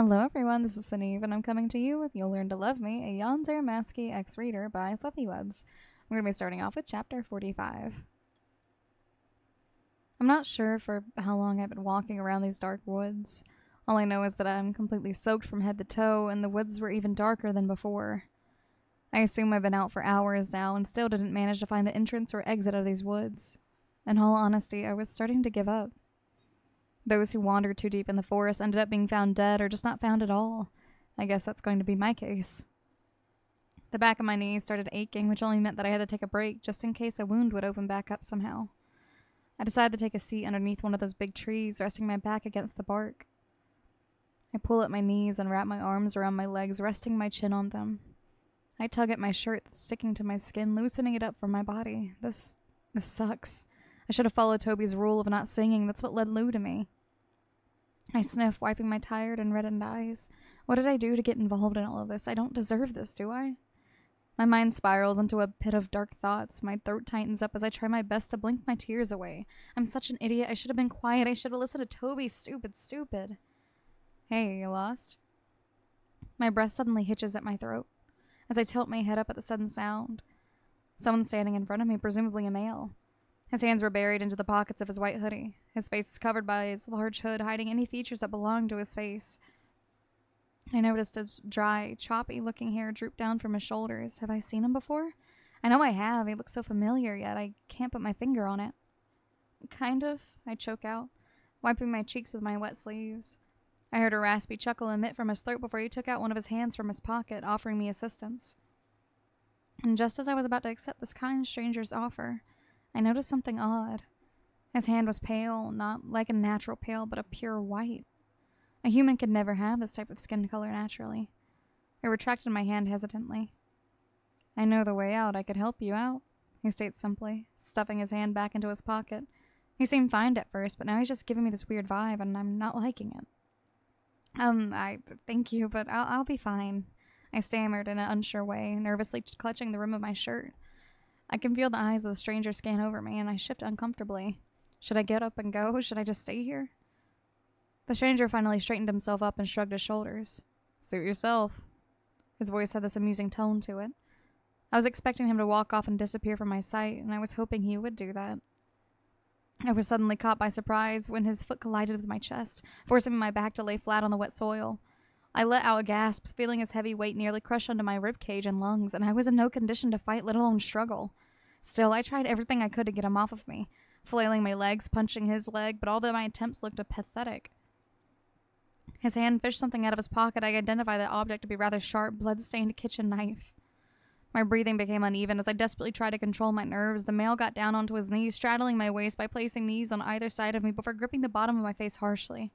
Hello everyone, this is Sinead, and I'm coming to you with You'll Learn to Love Me, a Yandere Masky X-Reader by FluffyWubs. We're going to be starting off with Chapter 45. I'm not sure for how long I've been walking around these dark woods. All I know is that I'm completely soaked from head to toe, and the woods were even darker than before. I assume I've been out for hours now and still didn't manage to find the entrance or exit of these woods. In all honesty, I was starting to give up. Those who wandered too deep in the forest ended up being found dead or just not found at all. I guess that's going to be my case. The back of my knees started aching, which only meant that I had to take a break just in case a wound would open back up somehow. I decided to take a seat underneath one of those big trees, resting my back against the bark. I pull at my knees and wrap my arms around my legs, resting my chin on them. I tug at my shirt that's sticking to my skin, loosening it up from my body. This sucks. I should have followed Toby's rule of not singing. That's what led Lou to me. I sniff, wiping my tired and reddened eyes. What did I do to get involved in all of this? I don't deserve this, do I? My mind spirals into a pit of dark thoughts. My throat tightens up as I try my best to blink my tears away. I'm such an idiot. I should have been quiet. I should have listened to Toby. Stupid. Hey, you lost? My breath suddenly hitches at my throat as I tilt my head up at the sudden sound. Someone's standing in front of me, presumably a male. His hands were buried into the pockets of his white hoodie. His face is covered by his large hood, hiding any features that belonged to his face. I noticed his dry, choppy-looking hair droop down from his shoulders. Have I seen him before? I know I have. He looks so familiar, yet I can't put my finger on it. Kind of, I choke out, wiping my cheeks with my wet sleeves. I heard a raspy chuckle emit from his throat before he took out one of his hands from his pocket, offering me assistance. And just as I was about to accept this kind stranger's offer, I noticed something odd. His hand was pale, not like a natural pale, but a pure white. A human could never have this type of skin color naturally. I retracted my hand hesitantly. I know the way out. I could help you out, he states simply, stuffing his hand back into his pocket. He seemed fine at first, but now he's just giving me this weird vibe, and I'm not liking it. Thank you, but I'll be fine, I stammered in an unsure way, nervously clutching the rim of my shirt. I can feel the eyes of the stranger scan over me, and I shift uncomfortably. Should I get up and go? Should I just stay here? The stranger finally straightened himself up and shrugged his shoulders. Suit yourself. His voice had this amusing tone to it. I was expecting him to walk off and disappear from my sight, and I was hoping he would do that. I was suddenly caught by surprise when his foot collided with my chest, forcing my back to lay flat on the wet soil. I let out a gasp, feeling his heavy weight nearly crush onto my ribcage and lungs, and I was in no condition to fight, let alone struggle. Still, I tried everything I could to get him off of me, flailing my legs, punching his leg, but although my attempts looked pathetic. His hand fished something out of his pocket. I identified that object to be a rather sharp, blood-stained kitchen knife. My breathing became uneven as I desperately tried to control my nerves. The male got down onto his knees, straddling my waist by placing knees on either side of me before gripping the bottom of my face harshly.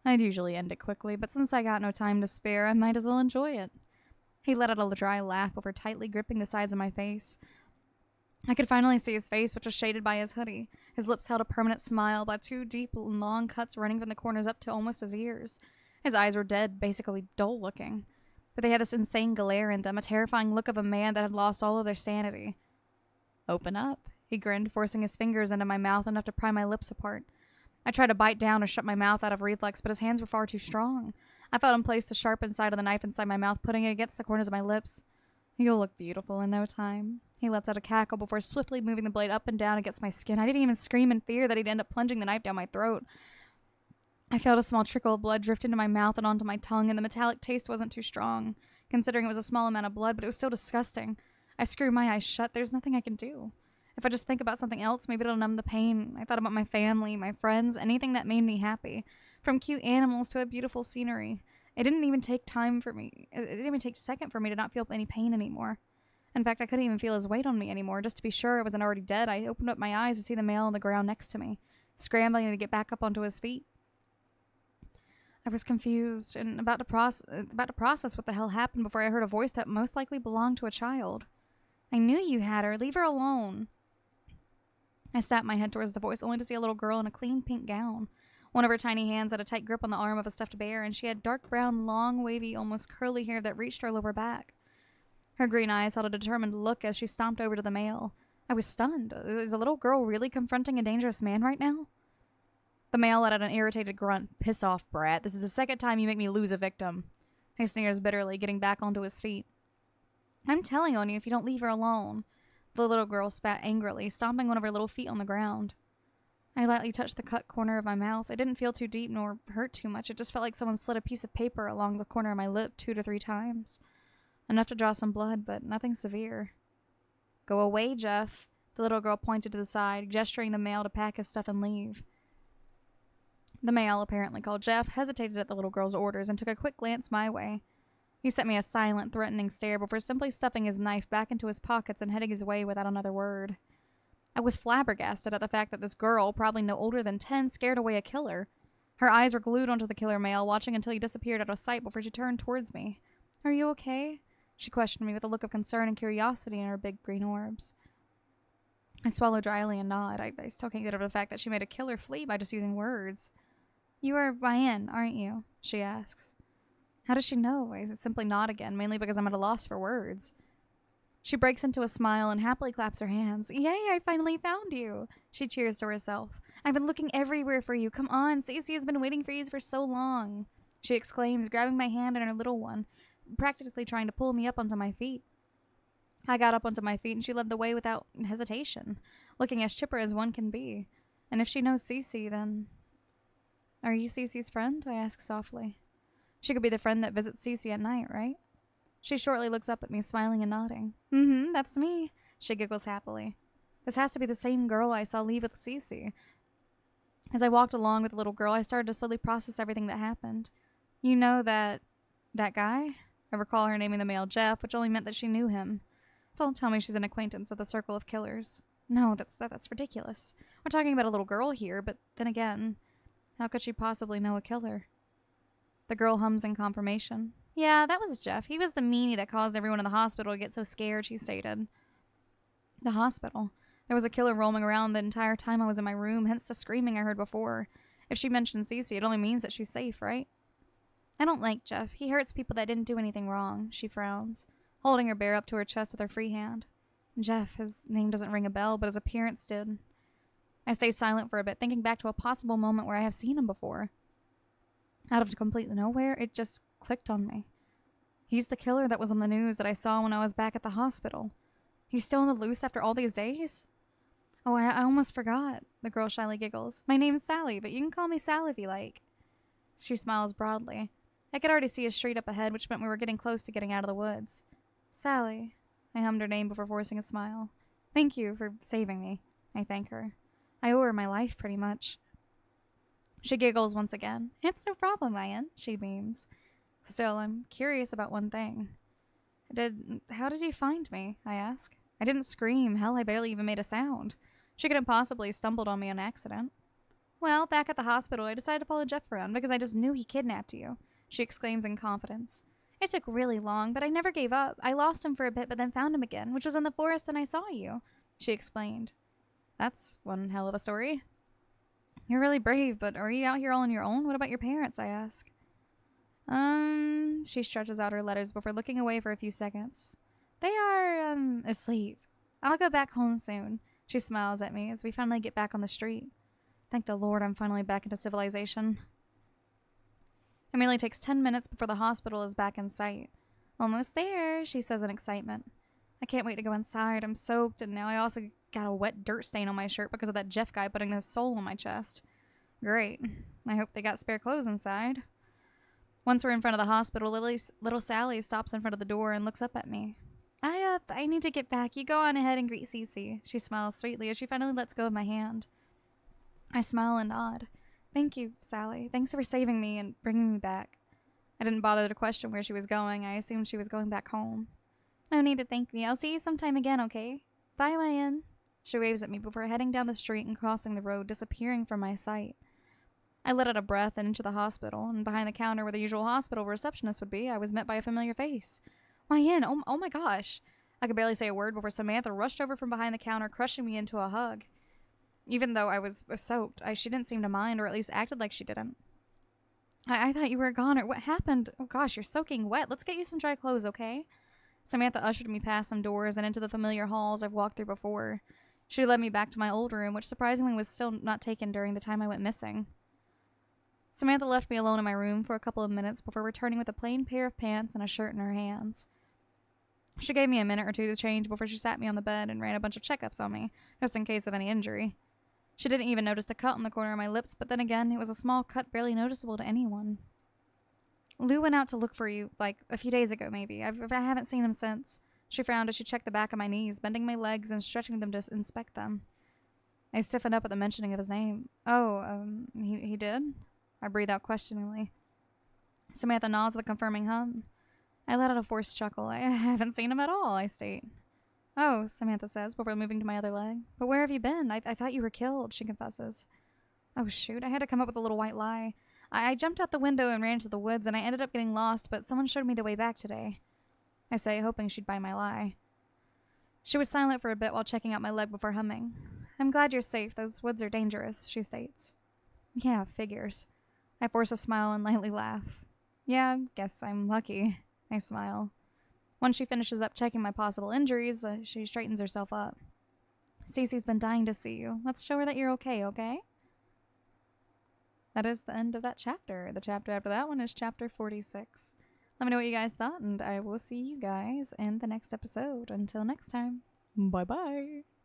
I'd usually end it quickly, but since I got no time to spare, I might as well enjoy it. He let out a dry laugh before tightly gripping the sides of my face. I could finally see his face, which was shaded by his hoodie. His lips held a permanent smile, by two deep and long cuts running from the corners up to almost his ears. His eyes were dead, basically dull-looking, but they had this insane glare in them, a terrifying look of a man that had lost all of their sanity. Open up, he grinned, forcing his fingers into my mouth enough to pry my lips apart. I tried to bite down or shut my mouth out of reflex, but his hands were far too strong. I felt him place the sharpened side of the knife inside my mouth, putting it against the corners of my lips. You'll look beautiful in no time. He lets out a cackle before swiftly moving the blade up and down against my skin. I didn't even scream in fear that he'd end up plunging the knife down my throat. I felt a small trickle of blood drift into my mouth and onto my tongue, and the metallic taste wasn't too strong, considering it was a small amount of blood, but it was still disgusting. I screwed my eyes shut. There's nothing I can do. If I just think about something else, maybe it'll numb the pain. I thought about my family, my friends, anything that made me happy. From cute animals to a beautiful scenery. It didn't even take time for me. It didn't even take a second for me to not feel any pain anymore. In fact, I couldn't even feel his weight on me anymore. Just to be sure I wasn't already dead, I opened up my eyes to see the male on the ground next to me, scrambling to get back up onto his feet. I was confused and about to process what the hell happened before I heard a voice that most likely belonged to a child. I knew you had her. Leave her alone. I snapped my head towards the voice, only to see a little girl in a clean pink gown. One of her tiny hands had a tight grip on the arm of a stuffed bear, and she had dark brown, long, wavy, almost curly hair that reached her lower back. Her green eyes held a determined look as she stomped over to the male. I was stunned. Is a little girl really confronting a dangerous man right now? The male let out an irritated grunt. Piss off, brat. This is the second time you make me lose a victim. He sneers bitterly, getting back onto his feet. I'm telling on you if you don't leave her alone. The little girl spat angrily, stomping one of her little feet on the ground. I lightly touched the cut corner of my mouth. It didn't feel too deep nor hurt too much. It just felt like someone slid a piece of paper along the corner of my lip 2 to 3 times. Enough to draw some blood, but nothing severe. Go away, Jeff. The little girl pointed to the side, gesturing the male to pack his stuff and leave. The male, apparently called Jeff, hesitated at the little girl's orders and took a quick glance my way. He sent me a silent, threatening stare before simply stuffing his knife back into his pockets and heading his way without another word. I was flabbergasted at the fact that this girl, probably no older than 10, scared away a killer. Her eyes were glued onto the killer male, watching until he disappeared out of sight before she turned towards me. Are you okay? She questioned me with a look of concern and curiosity in her big green orbs. I swallowed dryly and nod. I still can't get over the fact that she made a killer flee by just using words. You are Ryan, aren't you? She asks. How does she know? I simply nod again, mainly because I'm at a loss for words. She breaks into a smile and happily claps her hands. Yay, I finally found you. She cheers to herself. I've been looking everywhere for you. Come on, Stacey has been waiting for you for so long. She exclaims, grabbing my hand and her little one, practically trying to pull me up onto my feet. I got up onto my feet and she led the way without hesitation, looking as chipper as one can be. And if she knows Cece, then... Are you Cece's friend? I ask softly. She could be the friend that visits Cece at night, right? She shortly looks up at me, smiling and nodding. Mm-hmm, that's me. She giggles happily. This has to be the same girl I saw leave with Cece. As I walked along with the little girl, I started to slowly process everything that happened. You know that guy? I recall her naming the male Jeff, which only meant that she knew him. Don't tell me she's an acquaintance of the circle of killers. No, that's ridiculous. We're talking about a little girl here, but then again, how could she possibly know a killer? The girl hums in confirmation. Yeah, that was Jeff. He was the meanie that caused everyone in the hospital to get so scared, she stated. The hospital? There was a killer roaming around the entire time I was in my room, hence the screaming I heard before. If she mentioned Cece, it only means that she's safe, right? I don't like Jeff. He hurts people that didn't do anything wrong, she frowns, holding her bear up to her chest with her free hand. Jeff, his name doesn't ring a bell, but his appearance did. I stay silent for a bit, thinking back to a possible moment where I have seen him before. Out of completely nowhere, it just clicked on me. He's the killer that was on the news that I saw when I was back at the hospital. He's still on the loose after all these days? Oh, I almost forgot, the girl shyly giggles. My name's Sally, but you can call me Sally if you like. She smiles broadly. I could already see a street up ahead, which meant we were getting close to getting out of the woods. Sally. I hummed her name before forcing a smile. Thank you for saving me. I thank her. I owe her my life, pretty much. She giggles once again. It's no problem, Ryan, she beams. Still, I'm curious about one thing. How did you find me? I ask. I didn't scream. Hell, I barely even made a sound. She couldn't possibly have stumbled on me on accident. Well, back at the hospital, I decided to follow Jeff around because I just knew he kidnapped you, she exclaims in confidence. It took really long, but I never gave up. I lost him for a bit, but then found him again, which was in the forest, and I saw you, she explained. That's one hell of a story. You're really brave, but are you out here all on your own? What about your parents? I ask. She stretches out her letters before looking away for a few seconds. They are, asleep. I'll go back home soon. She smiles at me as we finally get back on the street. Thank the Lord I'm finally back into civilization. It merely takes 10 minutes before the hospital is back in sight. Almost there, she says in excitement. I can't wait to go inside. I'm soaked, and now I also got a wet dirt stain on my shirt because of that Jeff guy putting his soul on my chest. Great. I hope they got spare clothes inside. Once we're in front of the hospital, little Sally stops in front of the door and looks up at me. I need to get back. You go on ahead and greet Cece. She smiles sweetly as she finally lets go of my hand. I smile and nod. Thank you, Sally. Thanks for saving me and bringing me back. I didn't bother to question where she was going. I assumed she was going back home. No need to thank me. I'll see you sometime again, okay? Bye, Ryan. She waves at me before heading down the street and crossing the road, disappearing from my sight. I let out a breath and into the hospital, and behind the counter where the usual hospital receptionist would be, I was met by a familiar face. Ryan, oh my gosh. I could barely say a word before Samantha rushed over from behind the counter, crushing me into a hug. Even though I was soaked, she didn't seem to mind, or at least acted like she didn't. I thought you were a goner. What happened? Oh gosh, you're soaking wet. Let's get you some dry clothes, okay? Samantha ushered me past some doors and into the familiar halls I've walked through before. She led me back to my old room, which surprisingly was still not taken during the time I went missing. Samantha left me alone in my room for a couple of minutes before returning with a plain pair of pants and a shirt in her hands. She gave me a minute or two to change before she sat me on the bed and ran a bunch of checkups on me, just in case of any injury. She didn't even notice the cut on the corner of my lips, but then again, it was a small cut barely noticeable to anyone. Lou went out to look for you, like, a few days ago, maybe. I haven't seen him since. She frowned as she checked the back of my knees, bending my legs and stretching them to inspect them. I stiffened up at the mentioning of his name. Oh, he did? I breathed out questioningly. Samantha nods with a confirming hum. I let out a forced chuckle. I haven't seen him at all, I state. Oh, Samantha says, before moving to my other leg. But where have you been? I thought you were killed, she confesses. Oh, shoot, I had to come up with a little white lie. I jumped out the window and ran to the woods, and I ended up getting lost, but someone showed me the way back today. I say, hoping she'd buy my lie. She was silent for a bit while checking out my leg before humming. I'm glad you're safe. Those woods are dangerous, she states. Yeah, figures. I force a smile and lightly laugh. Yeah, guess I'm lucky. I smile. Once she finishes up checking my possible injuries, she straightens herself up. Cece's been dying to see you. Let's show her that you're okay? That is the end of that chapter. The chapter after that one is chapter 46. Let me know what you guys thought, and I will see you guys in the next episode. Until next time, bye-bye.